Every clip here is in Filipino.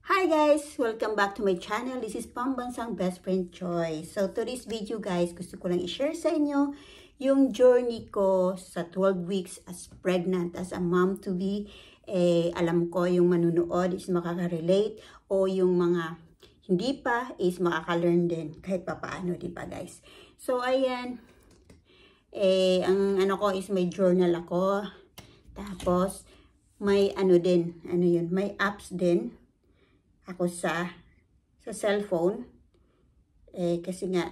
Hi guys! Welcome back to my channel. This is Pambansang Best Friend Choice. So today's video guys, gusto ko lang i-share sa inyo yung journey ko sa 12 weeks as pregnant, as a mom to be. Alam ko yung manunood is makaka-relate o yung mga hindi pa is makaka-learn din kahit papaano, di ba guys? So ayan, ang ano ko is may journal ako. Tapos may may apps din ako sa cellphone. Kasi nga,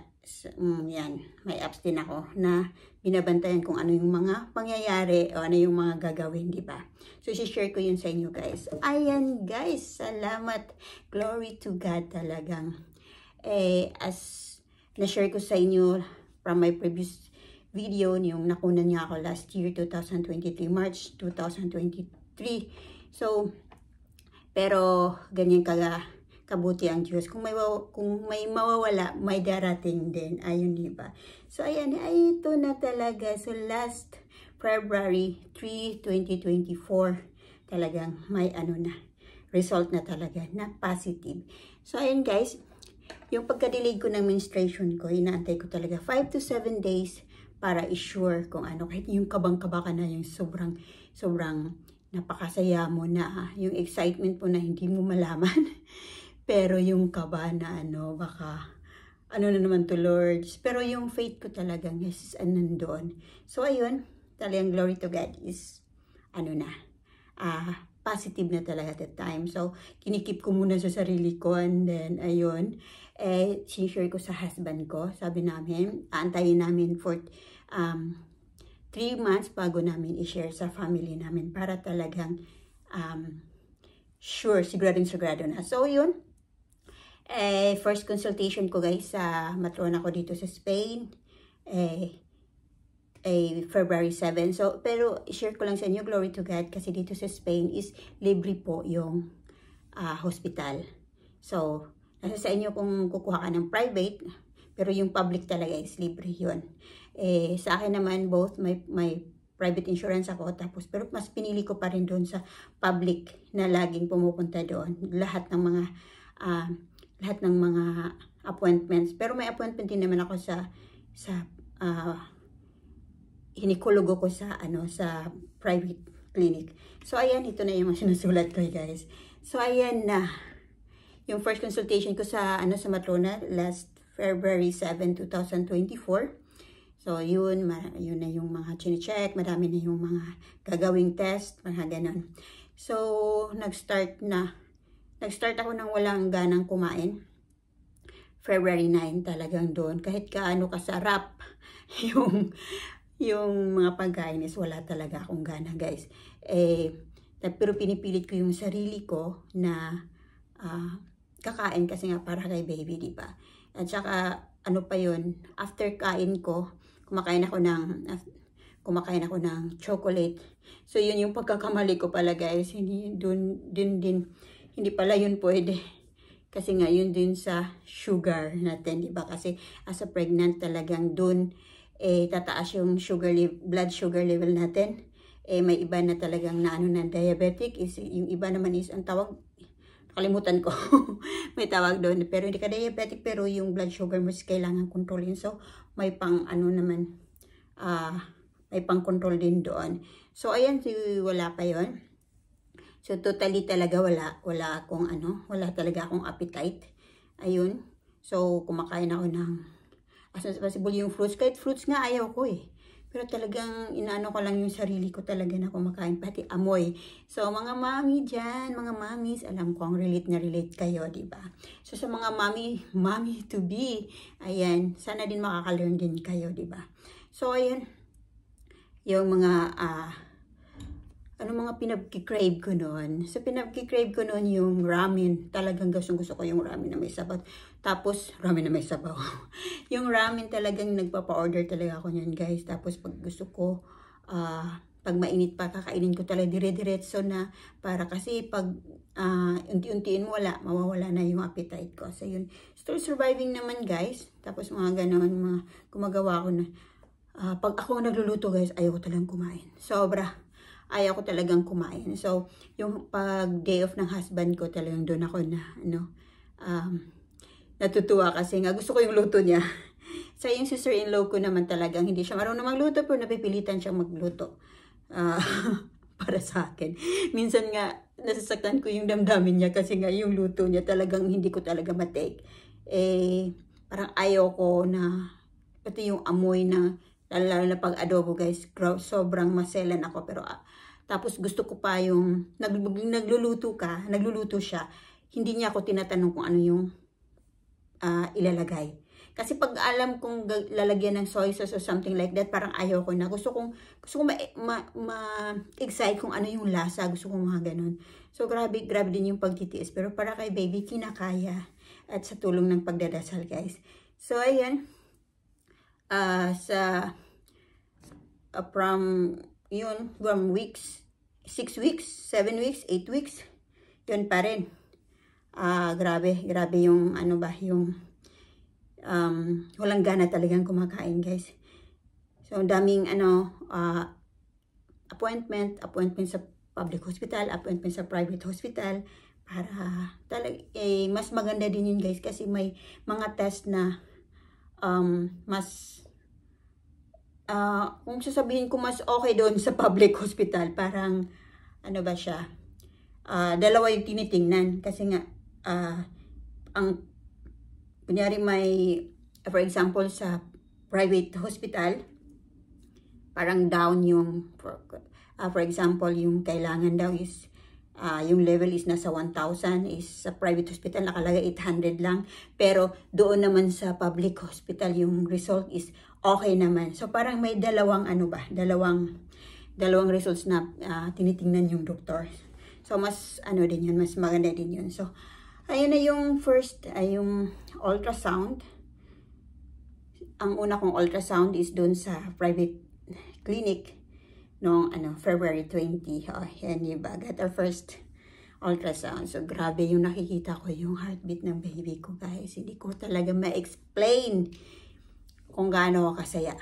yan, may apps din ako na binabantayan kung ano yung mga pangyayari o ano yung mga gagawin, di ba? So, share ko yun sa inyo, guys. Ayan, guys, salamat. Glory to God talagang. As na-share ko sa inyo from my previous video, yung nakunan niya ako last year, 2023, March 2023. So, pero ganyan kabuti ang Diyos. Kung may mawawala, may darating din. Ayun, diba? So, ayan. Ay, ito na talaga. So, last February 3, 2024, talagang may result na talaga na positive. So, ayan guys. Yung pagka-delay ko ng menstruation ko, inaantay ko talaga 5 to 7 days para i-sure kung ano. Kahit yung kabang-kaba ka na, yung sobrang napakasaya mo na, yung excitement mo na hindi mo malaman. Pero yung kaba na baka, na naman to Lord. Pero yung faith ko talagang is nandoon. So ayun, talagang glory to God is, positive na talaga at that time. So, kinikip ko muna sa sarili ko and then, ayun, sinishare ko sa husband ko. Sabi namin, aantayin namin for, 3 months bago namin i-share sa family namin para talagang sigurado na. So, yun. First consultation ko guys sa matrona ko dito sa Spain. February 7. So, pero i-share ko lang sa inyo, glory to God, kasi dito sa Spain is libre po yung hospital. So, nasa sa inyo kung kukuha ka ng private, pero yung public talaga is libre yun. Sa akin naman, both may private insurance ako, pero mas pinili ko pa rin doon sa public na laging pumupunta doon. Lahat ng mga appointments. Pero may appointment din naman ako sa hinikulugo ko sa private clinic. So, ayan, ito na yung sinusulat ko, guys. So, ayan na. Yung first consultation ko sa matrona last February 7, 2024. So, yun na yung mga chine-check, marami na yung mga gagawing test, mga ganun. So, nag-start ako nang walang ganang kumain. February 9 talagang doon. Kahit kaano kasarap yung mga pagkain is wala talaga akong gana, guys. Pero pinipilit ko yung sarili ko na kakain kasi nga para kay baby, di ba? At saka, after kain ko, kumakain ako ng chocolate. So, yun yung pagkakamali ko pala, guys. Hindi pala yun pwede. Kasi nga, yun din sa sugar natin, di ba? Kasi as a pregnant talagang dun, tataas yung blood sugar level natin. May iba na talagang na diabetic. Yung iba naman is, ang tawag, nakalimutan ko. May tawag doon. Pero hindi ka diabetic, pero yung blood sugar mo kailangan kontrolin. So, may may pang-control din doon. So, ayan, wala pa yon. So, totally talaga wala talaga akong appetite. Ayun. So, kumakain ako ng, as much as possible yung fruits. Kahit fruits nga ayaw ko Pero talagang inaano ko lang yung sarili ko talaga na kumakain, pati amoy. So, mga mami dyan, mga mamis, alam ko ang relate kayo, di ba? So, sa mga mami to be, ayan, sana din makaka-learn din kayo, di ba? So, ayan, yung mga, mga pinag-crave ko noon. So, pinag-crave ko noon yung ramen. Talagang gusto ko yung ramen na may sabaw. Tapos, ramen na may sabaw. Yung ramen talagang nagpapa-order talaga ako niyan, guys. Tapos, pag gusto ko, pag mainit pa, kakainin ko talaga dire-diretso na. Para kasi, pag unti-untiin mawawala na yung appetite ko. So, yun. Still surviving naman, guys. Tapos, mga ganon, gumagawa ko na. Pag ako nagluluto, guys, ayoko talagang kumain. Sobra. ayaw ko talagang kumain. So, yung pag day off ng husband ko, talagang doon ako na, natutuwa kasi nga gusto ko yung luto niya. So, yung sister-in-law ko naman talagang hindi siya marunong magluto, pero napipilitan siyang magluto. Para sa akin. Minsan nga, nasasaktan ko yung damdamin niya kasi nga yung luto niya talagang hindi ko talaga matake. Parang ayaw ko na, pati yung amoy na, lalo na pag adobo guys, sobrang maselan ako. Pero tapos gusto ko pa yung, nagluluto siya, hindi niya ako tinatanong kung ano yung ilalagay. Kasi pag alam kong lalagyan ng soy sauce or something like that, parang ayaw ko na. Gusto kong ma-excite kung ano yung lasa. Gusto kong mga ganun. So, grabe din yung pagtitiis. Pero para kay baby, kinakaya. At sa tulong ng pagdadasal, guys. So, ayan. From weeks, 6 weeks, 7 weeks, 8 weeks, yun pa rin. Grabe yung, walang gana talagang kumakain, guys. So, daming, appointment sa public hospital, appointment sa private hospital, para mas maganda din yun, guys, kasi may mga test na, kung sasabihin ko mas okay doon sa public hospital, parang, dalawa yung tinitingnan, kasi nga, kunyari for example, sa private hospital, parang down yung, for example, yung kailangan daw is, yung level is nasa 1,000, is sa private hospital nakalagay 800 lang, pero doon naman sa public hospital, yung result is okay naman. So parang may dalawang results na tinitingnan yung doktor. So mas din yun, mas maganda din yun. So ayun na yung first, yung ultrasound. Ang una kong ultrasound is doon sa private clinic noong February 20. Yan yung got our first ultrasound. So grabe yung nakikita ko yung heartbeat ng baby ko, guys. Hindi ko talaga ma-explain kung gaano ako kasaya.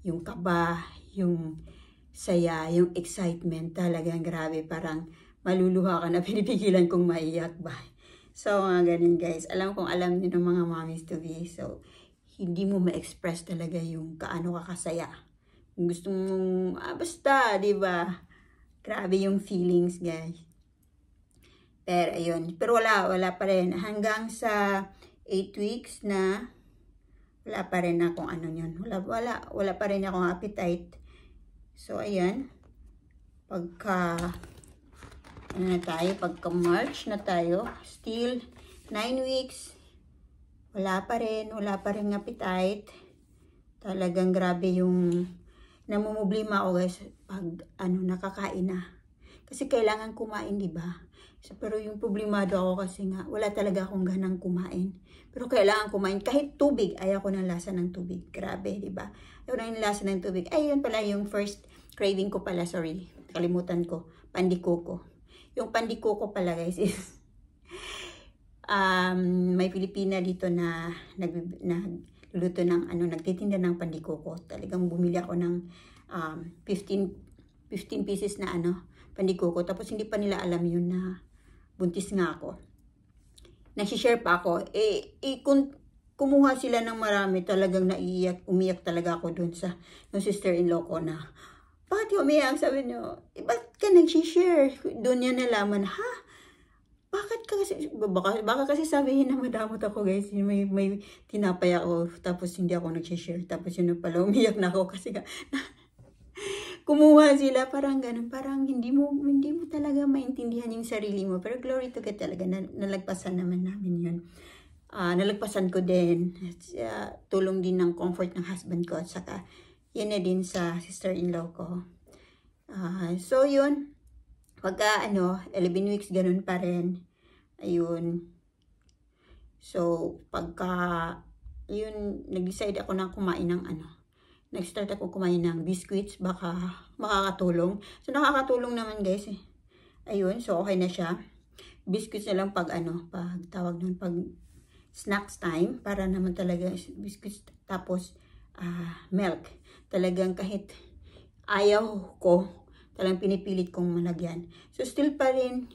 Yung kaba, yung saya, yung excitement, talagang grabe. Parang maluluha ka na, pinipigilan kong maiyak ba. So, ganun, guys. Alam niyo ng mga mommies to be. So, hindi mo ma-express talaga yung kaano ka kasaya. Kung gusto mong, basta, di ba? Grabe yung feelings, guys. Pero, ayun. Pero wala pa rin. Hanggang sa 8 weeks na, wala pa rin akong yun. Wala pa rin akong appetite. So, ayan. Pagka March na tayo, still 9 weeks, wala pa rin appetite. Talagang grabe yung namumblema ako, guys, pag nakakain na. Kasi kailangan kumain, di ba? So, pero yung problemado ako kasi nga, wala talaga akong ganang kumain. Pero kailangan kumain, kahit tubig, ayaw ko ng lasa ng tubig. Grabe, di ba? Ayaw na yung lasa ng tubig. Ay, yun pala yung first craving ko pala, sorry. Kalimutan ko, pandikoko. Yung pandikoko pala, guys, is may Pilipina dito na nagluluto ng nagtitinda ng pandikoko. Talagang bumili ako ng 15 pieces na pandikoko. Tapos hindi pa nila alam yun na buntis nga ako. Nagsishare pa ako. Kung kumuha sila ng marami, talagang umiyak talaga ako dun sa sister-in-law ko na, bakit umiyak? Sabi niyo, bakit ka nagsishare? Doon niya nalaman, ha? Bakit ka kasi, baka kasi sabihin na madamot ako, guys. May tinapay ako, tapos hindi ako nagsishare. Tapos yun na pala, umiyak na ako kasi kumuha sila, parang ganun. Parang hindi mo talaga maintindihan yung sarili mo. Pero glory to God talaga, nalagpasan naman namin yun. Nalagpasan ko din. Tulong din ng comfort ng husband ko. At saka, yan na din sa sister-in-law ko. So, yun. Pagka, 11 weeks, ganun pa rin. Ayun. So, pagka, yun, nag-decide ako na kumain ng nag-start ako kumain ng biscuits. Baka makakatulong. So, nakakatulong naman, guys. Ayun. So, okay na siya. Biscuits na lang pag, pag tawag nun, pag snacks time. Para naman talaga biscuits. Tapos, milk. Talagang kahit ayaw ko, Talagang pinipilit kong malagyan. So, still pa rin,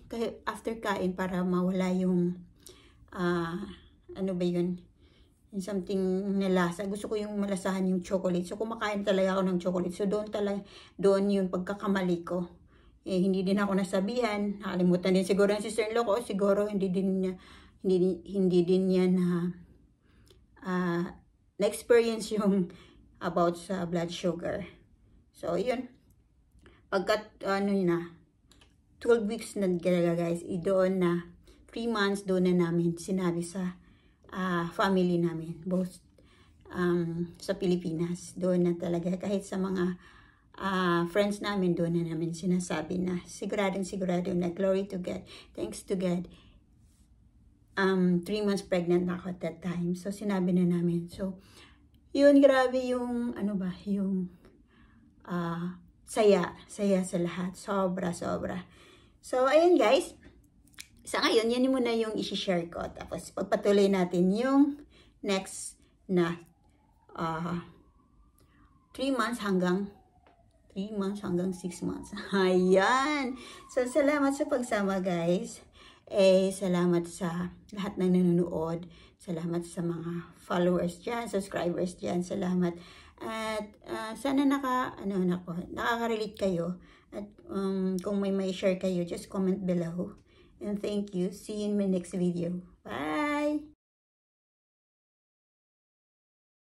after kain, para mawala yung, ano ba yun? Yung something na lasa. Gusto ko yung malasahan yung chocolate. So, kumakain talaga ako ng chocolate. So, doon yung pagkakamali ko. Eh, hindi din ako nasabihan. Nakalimutan din siguro ng sister-in-law ko. Siguro, hindi din niya na-experience yung about sa blood sugar. So, yun. Pagkat, 12 weeks na talaga guys, doon na, 3 months doon na namin sinabi sa family namin, both sa Pilipinas. Doon na talaga, kahit sa mga friends namin, doon na namin sinasabi na sigurado na glory to God, thanks to God. 3 months pregnant na ako at that time. So, sinabi na namin. So, yun, grabe yung, yung saya sa lahat. Sobra. So, ayun guys. Sa ngayon, yan muna yung isi-share ko. Tapos, pagpatuloy natin yung next na 3 months hanggang 6 months. Ayan. So, salamat sa pagsama guys. Salamat sa lahat ng nanonood. Salamat sa mga followers dyan, subscribers dyan. Salamat. At sana nakaka-relate kayo. At kung may share kayo, just comment below. And thank you. See you in my next video.